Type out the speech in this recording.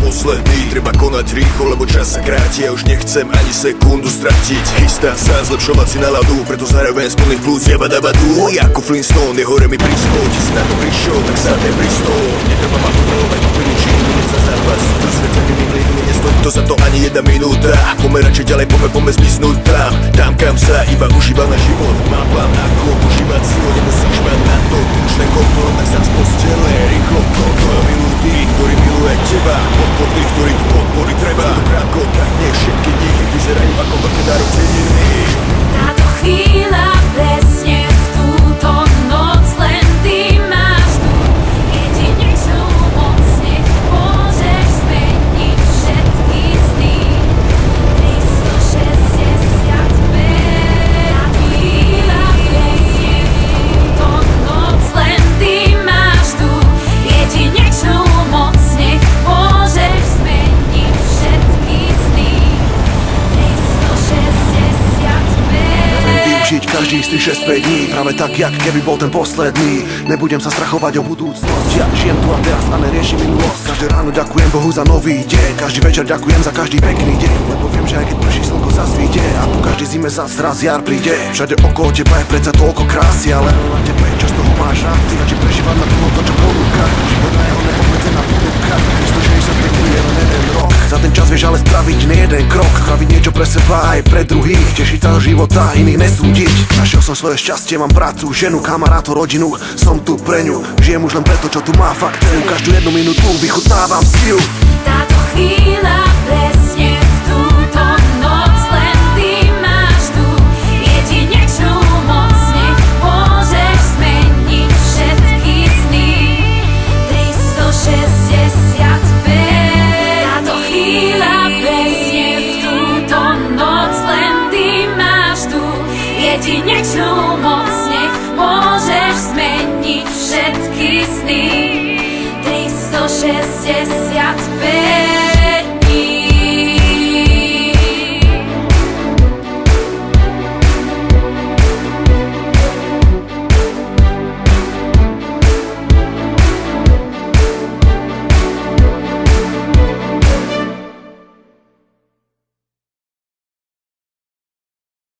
posledný. Treba konať rýchlo, lebo čas sa kráti. Ja už nechcem ani sekundu stratiť. Chystá sa zlepšovať si náladu, preto zároveň z plných plus jabadabadu. Ako Flintstone, je hore mi blízko. Ti si na to prišiel, tak sa nepristol. Netreba ma kontrolovať, úplne čím bude sa zápas. To svet sa nemýli, nestojí to za to ani jedna minúta. Poďme radšej ďalej, poďme zmiznúť tam kam sa iba užíva na život. Mám plán ako užívať si ho, nemusíš mať na to tučné kontrol, tak sa z postele rýchlo kontrol. Miluj tých, ktorí miluje teba, podpor tých, ktorých podpory treba. Krátko, tak nech všetky dni vyzerajú ako veľké narodeniny. Táto chvíľa presne v túto noc len ty máš tu jedinečnú moc, nech môžeš zmeniť všetky sny. 365. Táto chvíľa presne v túto noc len ty máš tu jedinečnú moc, nech môžeš zmeniť všetky sny. 365. Využiť každý z tých 6-5 dní, práve tak, jak keby bol ten posledný. Nebudem sa strachovať o budúcnosť, ja žijem tu a teraz a neriešim minulosť. Každé ráno ďakujem Bohu za nový deň, každý večer ďakujem za každý pekný deň, lebo viem, že aj keď prší slnko zasvíte a po každej zime zas raz jar príde. Všade okolo teba je predsa toľko krásy, ale na tebe čo z toho máš rád. Ty radšej prežívať na plno to, čo ponúka. Život na jeho neobmedzená ponuka, 365 dní je len jeden rok. Za ten čas vieš ale spraviť nie jeden krok, spraviť niečo pre seba aj pre druhých, tešiť sa do života, iných nesúdiť. Našiel som svoje šťastie, mám prácu, ženu, kamarátov, rodinu, som tu pre ňu. Žijem už len preto, čo tu má fakt cenu, každú jednu minútu vychutnávam si ju. Táto chvíľa presne v túto noc len ty máš tu jedinečnú moc, nech môžeš zmeniť všetky sny. 365. Táto chvíľa presne v túto noc len ty máš tu jedinečnú moc, nech môžeš zmeniť všetky sny. 365.